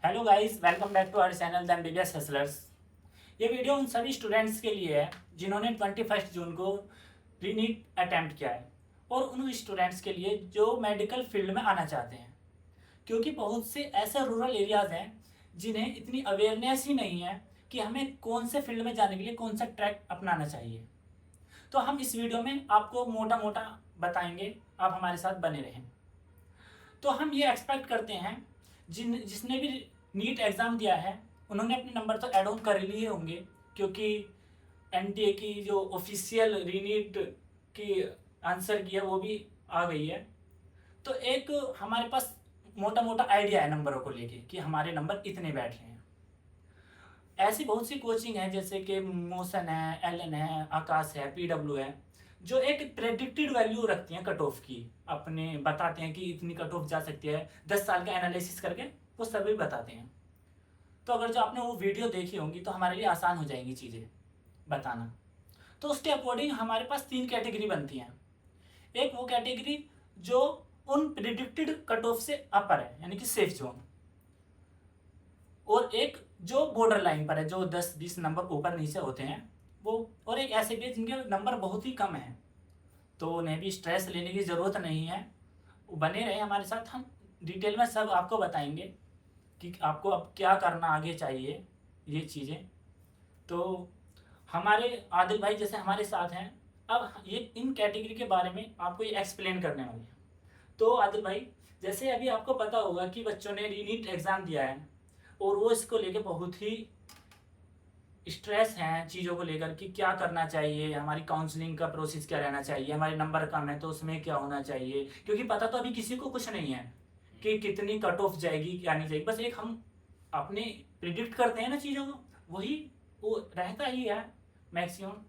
Hello guys, welcome back to our channel the MBBS hustlers. ये video उन सभी students के लिए है जिन्होंने 21 जून को रीनीट अटैम्प्ट किया है और उन स्टूडेंट्स के लिए जो मेडिकल फील्ड में आना चाहते हैं, क्योंकि बहुत से ऐसे रूरल एरियाज़ हैं जिन्हें इतनी अवेयरनेस ही नहीं है कि हमें कौन से फील्ड में जाने के लिए कौन सा ट्रैक अपनाना चाहिए। तो हम इस वीडियो में आपको मोटा मोटा बताएंगे, आप हमारे साथ बने रहें। तो हम ये एक्सपेक्ट करते हैं जिसने भी नीट एग्ज़ाम दिया है उन्होंने अपने नंबर तो ऐड ऑन कर लिए होंगे, क्योंकि एनटीए की जो ऑफिशियल रीनीट की आंसर की है वो भी आ गई है। तो एक हमारे पास मोटा मोटा आइडिया है नंबरों को लेके कि हमारे नंबर इतने बैठ रहे हैं। ऐसी बहुत सी कोचिंग है जैसे कि मोशन है, एलन है, आकाश है, पीडब्ल्यू है, जो एक प्रेडिक्टेड वैल्यू रखती हैं कट ऑफ की, अपने बताते हैं कि इतनी कट ऑफ जा सकती है, 10 साल का एनालिसिस करके वो सभी बताते हैं। तो अगर जो आपने वो वीडियो देखी होंगी तो हमारे लिए आसान हो जाएंगी चीज़ें बताना। तो उसके अकॉर्डिंग हमारे पास 3 कैटेगरी बनती हैं। एक वो कैटेगरी जो उन प्रिडिक्टेड कट ऑफ से अपर है, यानी कि सेफ जोन, और एक जो बॉर्डर लाइन पर है, जो 10-20 नंबर ऊपर नीचे होते हैं वो, और एक ऐसे भी है जिनके नंबर बहुत ही कम हैं। तो उन्हें भी स्ट्रेस लेने की ज़रूरत नहीं है, वो बने रहे हमारे साथ, हम डिटेल में सब आपको बताएंगे कि आपको अब क्या करना आगे चाहिए ये चीज़ें। तो हमारे आदिल भाई जैसे हमारे साथ हैं, अब ये इन कैटेगरी के बारे में आपको ये एक्सप्लेन करने वाले हैं। तो आदिल भाई, जैसे अभी आपको पता होगा कि बच्चों ने रीनीट एग्ज़ाम दिया है और वो इसको लेके बहुत ही स्ट्रेस हैं चीज़ों को लेकर कि क्या करना चाहिए, हमारी काउंसलिंग का प्रोसेस क्या रहना चाहिए, हमारे नंबर कम है तो उसमें क्या होना चाहिए, क्योंकि पता तो अभी किसी को कुछ नहीं है कि कितनी कट ऑफ जाएगी क्या नहीं जाएगी। बस एक हम अपने प्रिडिक्ट करते हैं ना चीज़ों को, वही वो रहता ही है मैक्सिमम।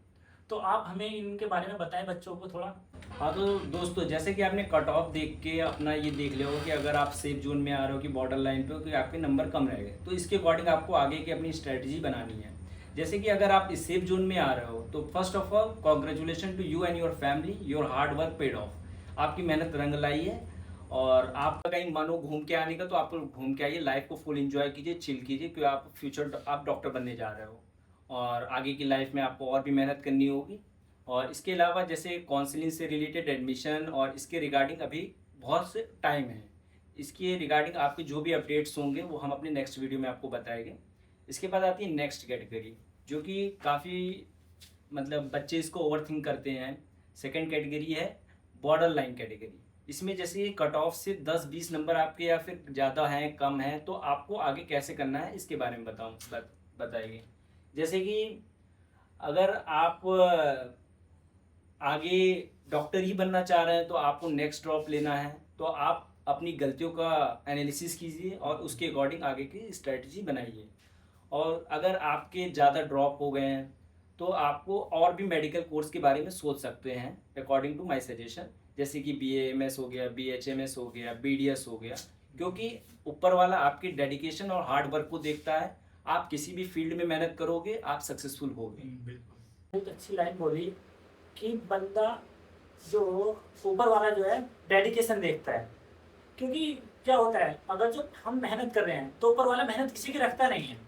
तो आप हमें इनके बारे में बताएं बच्चों को थोड़ा। हाँ तो दोस्तों, जैसे कि आपने कट ऑफ देख के अपना ये देख लिया हो कि अगर आप सेफ जोन में आ रहे हो कि बॉर्डर लाइन पे हो कि आपके नंबर कम रह गए, तो इसके अकॉर्डिंग आपको आगे की अपनी स्ट्रेटजी बनानी है। जैसे कि अगर आप इस सेफ जोन में आ रहे हो तो first of all congratulation to you and your family, your hard work paid off. आपकी मेहनत रंग लाई है और आपका कहीं मानो घूम के आने का तो आप घूम के आइए, लाइफ को फुल एंजॉय कीजिए, चिल कीजिए, क्योंकि आप फ्यूचर आप डॉक्टर बनने जा रहे हो और आगे की लाइफ में आपको और भी मेहनत करनी होगी। और इसके अलावा जैसे काउंसलिंग से रिलेटेड एडमिशन और इसके रिगार्डिंग अभी बहुत से टाइम है, इसके रिगार्डिंग आपके जो भी अपडेट्स होंगे वो हम अपने नेक्स्ट वीडियो में आपको बताएंगे। इसके बाद आती है नेक्स्ट कैटेगरी, जो कि काफ़ी मतलब बच्चे इसको ओवरथिंक करते हैं। सेकंड कैटेगरी है बॉर्डर लाइन कैटेगरी। इसमें जैसे कट ऑफ से 10-20 नंबर आपके या फिर ज़्यादा हैं कम हैं, तो आपको आगे कैसे करना है इसके बारे में बताइए। जैसे कि अगर आप आगे डॉक्टर ही बनना चाह रहे हैं तो आपको नेक्स्ट ड्रॉप लेना है, तो आप अपनी गलतियों का एनालिसिस कीजिए और उसके अकॉर्डिंग आगे की स्ट्रेटजी बनाइए। और अगर आपके ज़्यादा ड्रॉप हो गए हैं तो आपको और भी मेडिकल कोर्स के बारे में सोच सकते हैं अकॉर्डिंग टू माय सजेशन, जैसे कि BAMS हो गया, BHMS हो गया, BDS हो गया, क्योंकि ऊपर वाला आपकी डेडिकेशन और हार्ड वर्क को देखता है। आप किसी भी फील्ड में मेहनत करोगे आप सक्सेसफुल होगे। बिल्कुल, बहुत अच्छी लाइन बोली कि बंदा जो ऊपर वाला जो है डेडिकेशन देखता है। क्योंकि क्या होता है, अगर जो हम मेहनत कर रहे हैं तो ऊपर वाला मेहनत किसी की रखता नहीं है।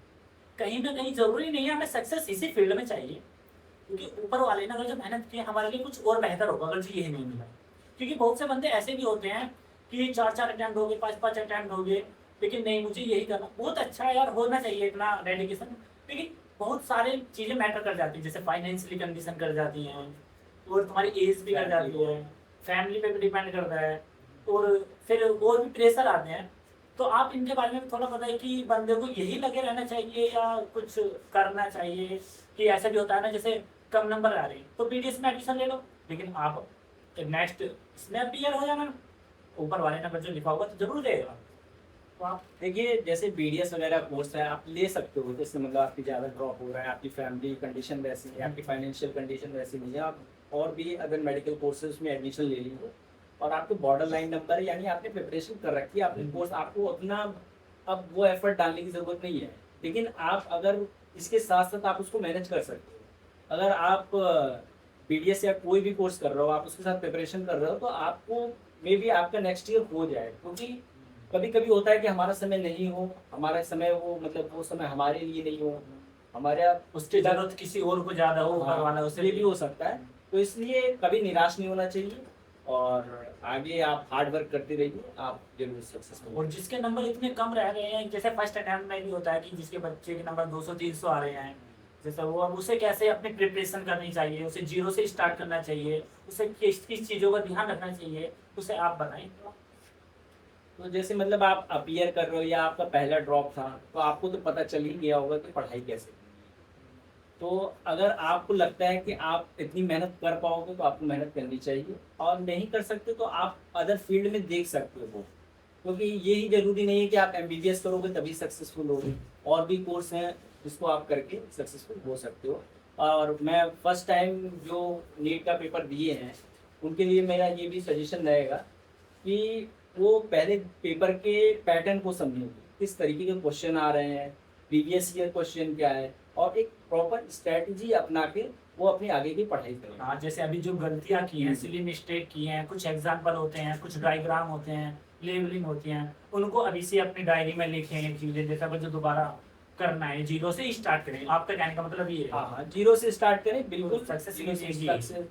कहीं ना कहीं ज़रूरी नहीं है हमें सक्सेस इसी फील्ड में चाहिए, क्योंकि ऊपर वाले ने अगर जो मेहनत की है हमारे लिए कुछ और बेहतर होगा अगर जो यही नहीं मिला। क्योंकि बहुत से बंदे ऐसे भी होते हैं कि 4-4 अटैम्प्ट हो गए, 5-5 अटैम्प्ट हो गए, लेकिन नहीं मुझे यही करना। बहुत अच्छा है यार, होना चाहिए इतना डेडिकेशन, लेकिन बहुत सारे चीज़ें मैटर कर जाती हैं, जैसे फाइनेंशियली कंडीशन कर जाती हैं, और तुम्हारी एज भी कर जाती है, फैमिली पे भी डिपेंड करता है, और फिर और भी प्रेशर आते हैं। तो आप इनके बारे में थोड़ा बताइए कि बंदे को यही लगे रहना चाहिए या कुछ करना चाहिए। कि ऐसा भी होता है ना, जैसे कम नंबर आ रहे हैं तो BDS में एडमिशन ले लो, लेकिन आप नेक्स्ट इसमें क्लियर हो जाना, ऊपर वाले ने जो लिखा होगा तो जरूर देगा। तो आप देखिए, जैसे BDS वगैरह कोर्स है आप ले सकते हो, जैसे मतलब आपकी ज़्यादा ड्रॉप हो रहा है, आपकी फैमिली कंडीशन वैसी है, आपकी फाइनेंशियल कंडीशन वैसी नहीं है, आप और भी अगर मेडिकल कोर्सेज में एडमिशन ले लीजिए और आपके बॉर्डर लाइन नंबर है, यानी आपने प्रिपरेशन कर रखी है, आपने कोर्स, आपको उतना अब वो एफर्ट डालने की ज़रूरत नहीं है। लेकिन आप अगर इसके साथ साथ आप उसको मैनेज कर सकते हो। अगर आप BDS या कोई भी कोर्स कर रहे हो, आप उसके साथ प्रिपरेशन कर रहे हो, तो आपको मे बी आपका नेक्स्ट ईयर हो जाए, क्योंकि कभी कभी होता है कि हमारा समय नहीं हो, हमारा समय वो मतलब वो समय हमारे लिए नहीं हो, हमारे उसकी जरूरत किसी और को ज्यादा हो, ऊपर वाला उसे ये भी हो सकता है। तो इसलिए कभी निराश नहीं होना चाहिए और आगे आप हार्ड वर्क करते रहिए, आप जरूर सक्सेसफुल। और जिसके नंबर इतने कम रह रहे हैं, जैसे फर्स्ट अटेम्प्ट में भी होता है कि जिसके बच्चे के नंबर 200-300 आ रहे हैं, जैसे वो, अब उसे कैसे अपनी प्रिपरेशन करनी चाहिए, उसे जीरो से स्टार्ट करना चाहिए, उसे किस किस चीज़ों का ध्यान रखना चाहिए, उसे आप बताएं। तो जैसे मतलब आप अपीयर कर रहे हो या आपका पहला ड्रॉप था, तो आपको तो पता चल ही गया होगा कि पढ़ाई कैसे। तो अगर आपको लगता है कि आप इतनी मेहनत कर पाओगे तो आपको मेहनत करनी चाहिए, और नहीं कर सकते तो आप अदर फील्ड में देख सकते हो, क्योंकि यही ज़रूरी नहीं है कि आप एमबीबीएस करोगे तभी सक्सेसफुल होगे। और भी कोर्स हैं जिसको आप करके सक्सेसफुल हो सकते हो। और मैं फर्स्ट टाइम जो नीट का पेपर दिए हैं उनके लिए मेरा ये भी सजेशन रहेगा कि वो पहले पेपर के पैटर्न को समझें, किस तरीके के क्वेश्चन आ रहे हैं, प्रीवियस ईयर क्वेश्चन क्या है, और एक प्रॉपर स्ट्रेटजी अपना के वो अपनी आगे की पढ़ाई करें। हाँ, जैसे अभी जो गलतियाँ की हैं, सिली मिस्टेक की हैं, कुछ एग्जाम्पल होते हैं, कुछ डायग्राम होते हैं, लेबलिंग होती हैं, उनको अभी से अपनी डायरी में लिखें चीज़ें, जैसा कुछ दोबारा करना है जीरो से स्टार्ट करें। आपका कहने का मतलब ये है। हाँ हाँ, जीरो से स्टार्ट करें, बिल्कुल सक्सेस जीरो से मिलेगी। सक्सेस